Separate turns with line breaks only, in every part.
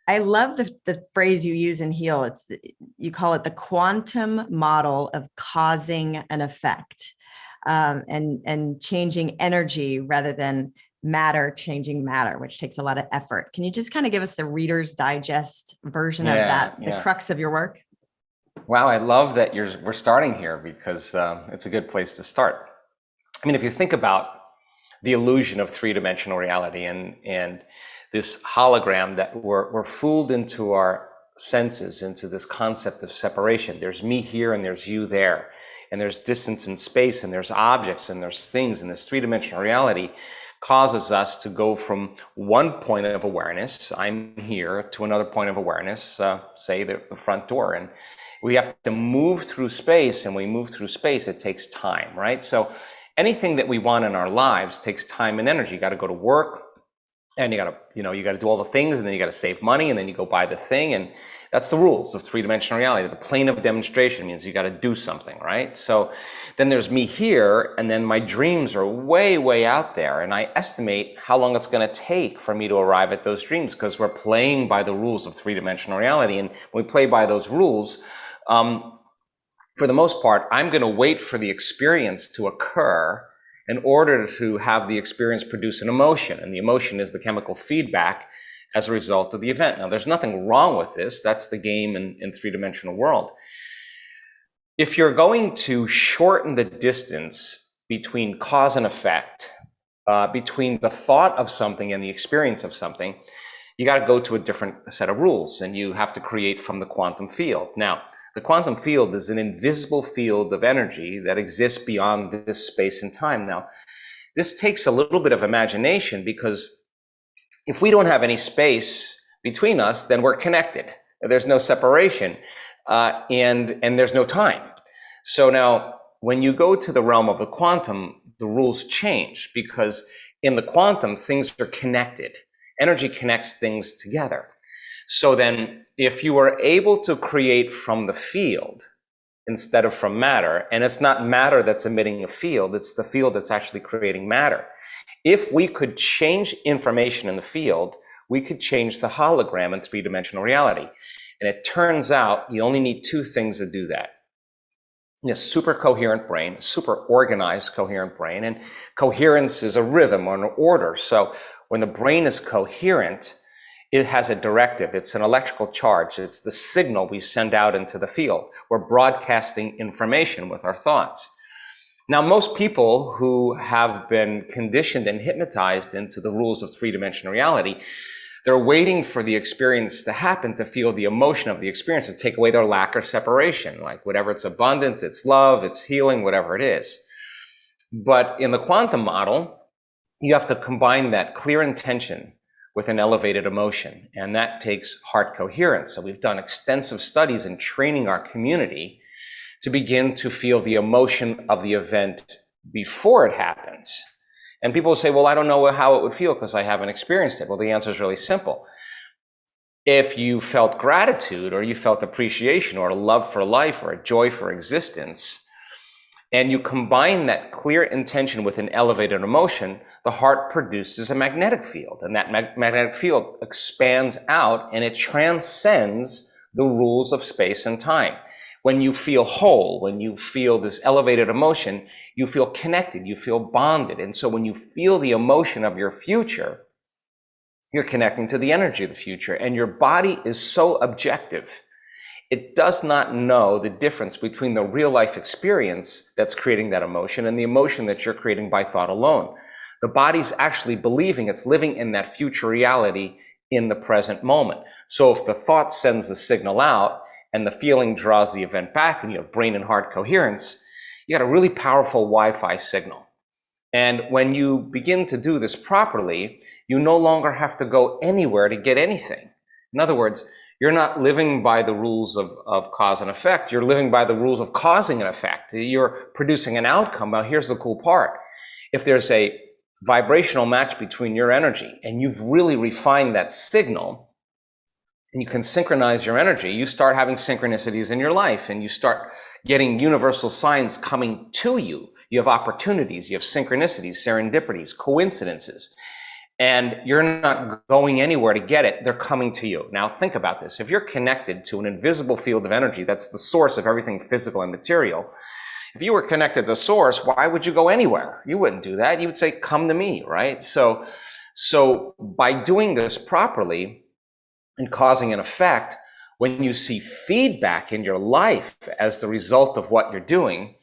I love the phrase you use in Heal. You call it the quantum model of causing an effect, and changing energy rather than matter changing matter, which takes a lot of effort. Can you just kind of give us the Reader's Digest version of
Yeah,
that, the
yeah.
crux of your work?
Wow, I love that we're starting here because it's a good place to start. I mean, if you think about the illusion of three-dimensional reality and this hologram that we're fooled into our senses, into this concept of separation. There's me here and there's you there, and there's distance in space and there's objects and there's things, and this three-dimensional reality causes us to go from one point of awareness, I'm here, to another point of awareness, say the front door. And we have to move through space, and when we move through space, it takes time, right? So anything that we want in our lives takes time and energy. You got to go to work, and you got to do all the things, and then you got to save money, and then you go buy the thing. And that's the rules of three-dimensional reality. The plane of demonstration means you got to do something, right? So then there's me here, and then my dreams are way, way out there. And I estimate how long it's going to take for me to arrive at those dreams, because we're playing by the rules of three-dimensional reality. And when we play by those rules, for the most part, I'm going to wait for the experience to occur in order to have the experience produce an emotion. And the emotion is the chemical feedback as a result of the event. Now, there's nothing wrong with this. That's the game in three-dimensional world. If you're going to shorten the distance between cause and effect, between the thought of something and the experience of something, you got to go to a different set of rules, and you have to create from the quantum field. Now, the quantum field is an invisible field of energy that exists beyond this space and time. Now, this takes a little bit of imagination, because if we don't have any space between us, then we're connected. There's no separation, and there's no time. So now, when you go to the realm of the quantum, the rules change, because in the quantum, things are connected. Energy connects things together. So then, if you are able to create from the field instead of from matter, and it's not matter that's emitting a field, it's the field that's actually creating matter. If we could change information in the field, we could change the hologram in three-dimensional reality. And it turns out you only need two things to do that. A super coherent brain, super organized coherent brain, and coherence is a rhythm or an order. So when the brain is coherent, it has a directive. It's an electrical charge. It's the signal we send out into the field. We're broadcasting information with our thoughts. Now, most people who have been conditioned and hypnotized into the rules of three-dimensional reality, they're waiting for the experience to happen to feel the emotion of the experience, to take away their lack or separation, like whatever it's abundance, it's love, it's healing, whatever it is. But in the quantum model, you have to combine that clear intention with an elevated emotion, and that takes heart coherence. So we've done extensive studies in training our community to begin to feel the emotion of the event before it happens. And people will say, well, I don't know how it would feel because I haven't experienced it. Well, the answer is really simple. If you felt gratitude, or you felt appreciation, or a love for life, or a joy for existence, and you combine that clear intention with an elevated emotion, the heart produces a magnetic field, and that magnetic field expands out, and it transcends the rules of space and time. When you feel whole, when you feel this elevated emotion, you feel connected, you feel bonded. And so when you feel the emotion of your future, you're connecting to the energy of the future, and your body is so objective. It does not know the difference between the real life experience that's creating that emotion and the emotion that you're creating by thought alone. The body's actually believing it's living in that future reality in the present moment. So if the thought sends the signal out and the feeling draws the event back, and you have brain and heart coherence, you got a really powerful Wi-Fi signal. And when you begin to do this properly, you no longer have to go anywhere to get anything. In other words, you're not living by the rules of cause and effect. You're living by the rules of causing an effect. You're producing an outcome. Now, here's the cool part. If there's a vibrational match between your energy, and you've really refined that signal, and you can synchronize your energy, you start having synchronicities in your life, and you start getting universal signs coming to you. You have opportunities, you have synchronicities, serendipities, coincidences. and you're not going anywhere to get it. They're coming to you. Now think about this. If you're connected to an invisible field of energy, that's the source of everything physical and material. If you were connected to the source, why would you go anywhere? You wouldn't do that. You would say, come to me, right? So by doing this properly and causing an effect, when you see feedback in your life as the result of what you're doing,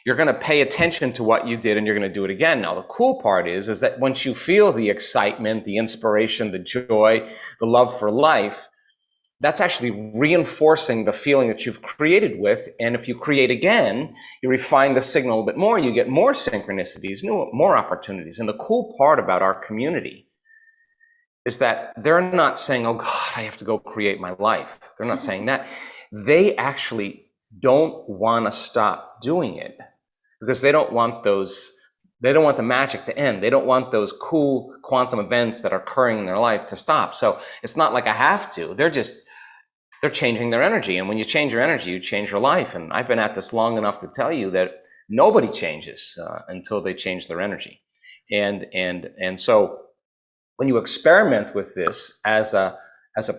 you're going to pay attention to what you did and you're going to do it again. Now, the cool part is that once you feel the excitement, the inspiration, the joy, the love for life, that's actually reinforcing the feeling that you've created with. And if you create again, you refine the signal a bit more, you get more synchronicities, more opportunities. And the cool part about our community is that they're not saying, oh God, I have to go create my life. They're not saying that. They actually don't want to stop doing it because they don't want the magic to end. They don't want those cool quantum events that are occurring in their life to stop. So it's not like I have to. They're changing their energy. And when you change your energy, you change your life. And I've been at this long enough to tell you that nobody changes until they change their energy. And so when you experiment with this as a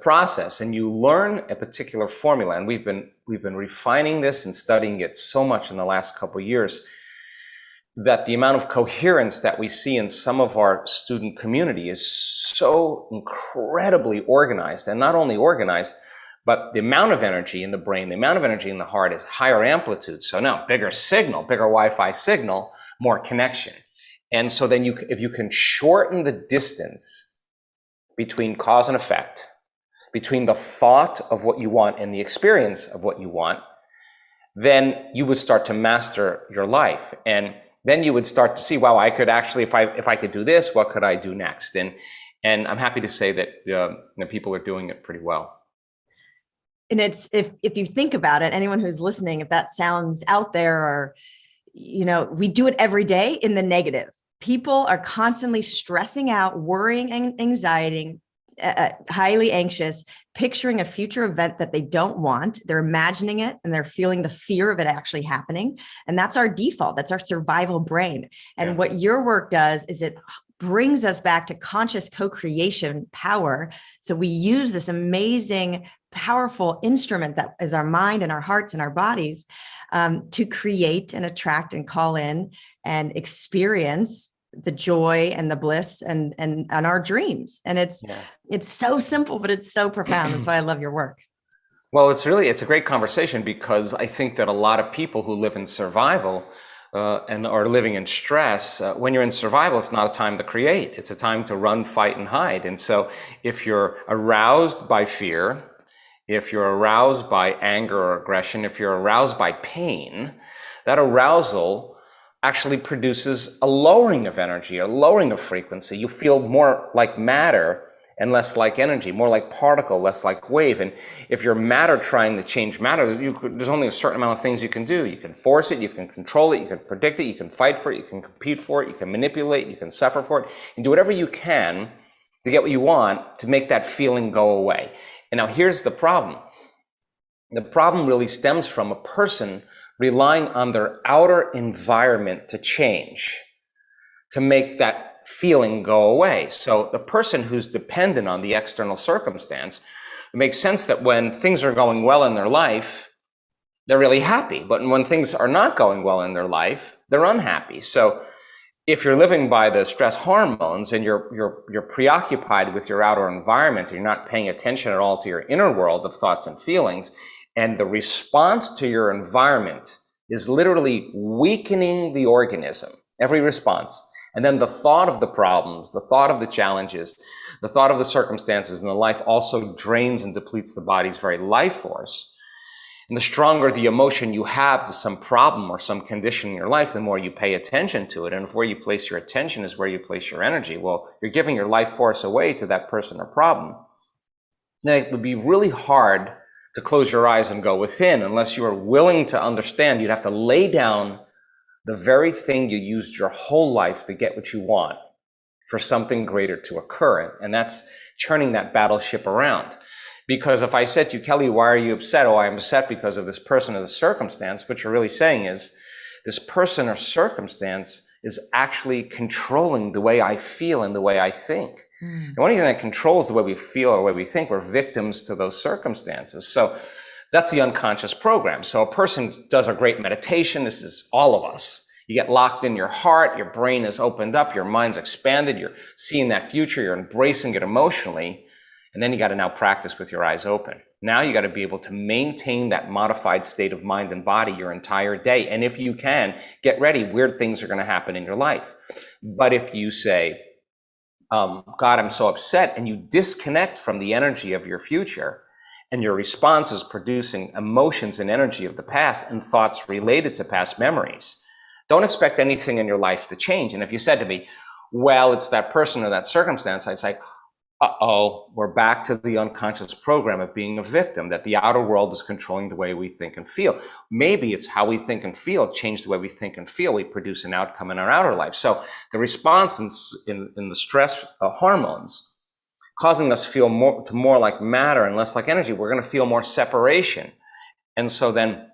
process and you learn a particular formula, and we've been refining this and studying it so much in the last couple of years, that the amount of coherence that we see in some of our student community is so incredibly organized, and not only organized, but the amount of energy in the brain, the amount of energy in the heart is higher amplitude. So now bigger signal, bigger Wi-Fi signal, more connection. And so then if you can shorten the distance between cause and effect, between the thought of what you want and the experience of what you want, then you would start to master your life. And then you would start to see, wow, I could actually, if I could do this, what could I do next? And I'm happy to say that people are doing it pretty well.
And it's, if you think about it, anyone who's listening, if that sounds out there, or, we do it every day in the negative. People are constantly stressing out, worrying, and anxiety, highly anxious, picturing a future event that they don't want. They're imagining it and they're feeling the fear of it actually happening. And that's our default. That's our survival brain. And what your work does is it brings us back to conscious co-creation power. So we use this amazing, powerful instrument that is our mind and our hearts and our bodies to create and attract and call in and experience the joy and the bliss and our dreams. And it's so simple, but it's so profound. That's why I love your work.
Well, it's a great conversation, because I think that a lot of people who live in survival and are living in stress, when you're in survival, it's not a time to create. It's a time to run, fight, and hide. And so if you're aroused by fear, if you're aroused by anger or aggression, if you're aroused by pain, that arousal actually produces a lowering of energy, a lowering of frequency. You feel more like matter and less like energy, more like particle, less like wave. And if you're matter trying to change matter, there's only a certain amount of things you can do. You can force it, you can control it, you can predict it, you can fight for it, you can compete for it, you can manipulate, you can suffer for it, and do whatever you can to get what you want, to make that feeling go away. And now here's the problem. The problem really stems from a person relying on their outer environment to change, to make that feeling go away. So the person who's dependent on the external circumstance, it makes sense that when things are going well in their life, they're really happy. But when things are not going well in their life, they're unhappy. So if you're living by the stress hormones and you're preoccupied with your outer environment, and you're not paying attention at all to your inner world of thoughts and feelings, and the response to your environment is literally weakening the organism, every response. And then the thought of the problems, the thought of the challenges, the thought of the circumstances in the life also drains and depletes the body's very life force. And the stronger the emotion you have to some problem or some condition in your life, the more you pay attention to it. And if where you place your attention is where you place your energy, well, you're giving your life force away to that person or problem. Then it would be really hard to close your eyes and go within unless you are willing to understand. You'd have to lay down the very thing you used your whole life to get what you want for something greater to occur. And that's turning that battleship around. Because if I said to you, Kelly, why are you upset? Oh, I'm upset because of this person or the circumstance. What you're really saying is this person or circumstance is actually controlling the way I feel and the way I think. And anything that controls the way we feel or the way we think, we're victims to those circumstances. So that's the unconscious program. So a person does a great meditation. This is all of us. You get locked in your heart, your brain is opened up, your mind's expanded, you're seeing that future, you're embracing it emotionally, and then you got to now practice with your eyes open. Now you got to be able to maintain that modified state of mind and body your entire day. And if you can, get ready, weird things are going to happen in your life. But if you say, God, I'm so upset, and you disconnect from the energy of your future, and your response is producing emotions and energy of the past and thoughts related to past memories, don't expect anything in your life to change. And if you said to me, well, it's that person or that circumstance, I'd say, uh-oh, we're back to the unconscious program of being a victim, that the outer world is controlling the way we think and feel. Maybe it's how we think and feel, change the way we think and feel. We produce an outcome in our outer life. So the response in the stress hormones, causing us feel more like matter and less like energy, we're going to feel more separation. And so then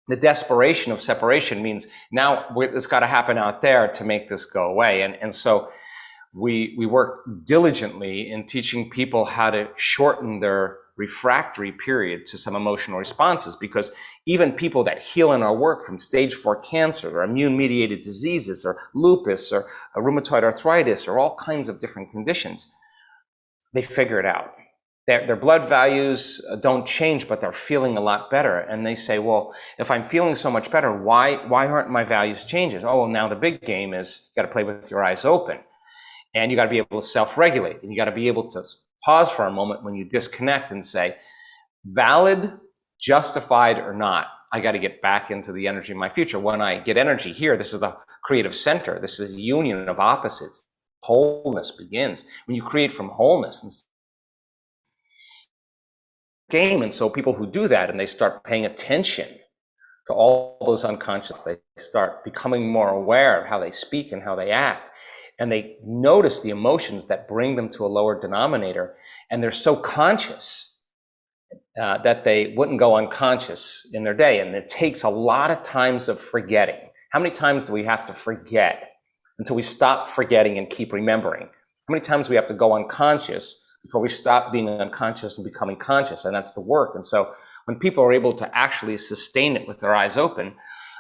the desperation of separation means now it's got to happen out there to make this go away. And so we work diligently in teaching people how to shorten their refractory period to some emotional responses, because even people that heal in our work from stage 4 cancer or immune-mediated diseases or lupus or rheumatoid arthritis or all kinds of different conditions, they figure it out. Their blood values don't change, but they're feeling a lot better. And they say, well, if I'm feeling so much better, why aren't my values changing? Oh, well, now the big game is you got to play with your eyes open. And you got to be able to self-regulate. And you got to be able to pause for a moment when you disconnect and say, valid, justified or not, I got to get back into the energy of my future. When I get energy here, this is the creative center. This is a union of opposites. Wholeness begins when you create from wholeness. And so people who do that and they start paying attention to all those unconscious, they start becoming more aware of how they speak and how they act. And they notice the emotions that bring them to a lower denominator. And they're so conscious that they wouldn't go unconscious in their day. And it takes a lot of times of forgetting. How many times do we have to forget until we stop forgetting and keep remembering? How many times do we have to go unconscious before we stop being unconscious and becoming conscious? And that's the work. And so when people are able to actually sustain it with their eyes open,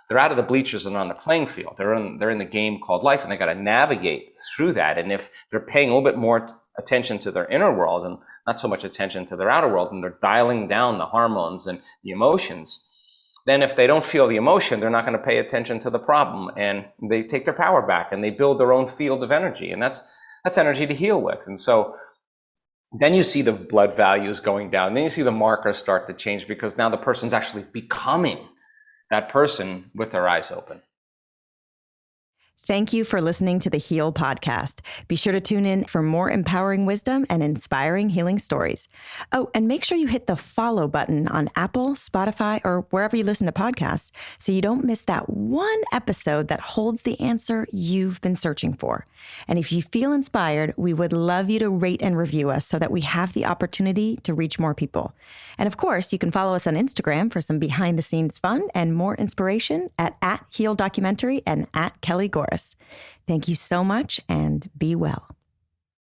they're out of the bleachers and on the playing field. They're in the game called life, and they got to navigate through that. And if they're paying a little bit more attention to their inner world and not so much attention to their outer world, and they're dialing down the hormones and the emotions, then if they don't feel the emotion, they're not going to pay attention to the problem, and they take their power back and they build their own field of energy. And that's energy to heal with. And so then you see the blood values going down. Then you see the markers start to change, because now the person's actually becoming that person with their eyes open.
Thank you for listening to the Heal podcast. Be sure to tune in for more empowering wisdom and inspiring healing stories. Oh, and make sure you hit the follow button on Apple, Spotify, or wherever you listen to podcasts so you don't miss that one episode that holds the answer you've been searching for. And if you feel inspired, we would love you to rate and review us so that we have the opportunity to reach more people. And of course, you can follow us on Instagram for some behind the scenes fun and more inspiration at @HealDocumentary and @KellyGorris. Thank you so much, and be well.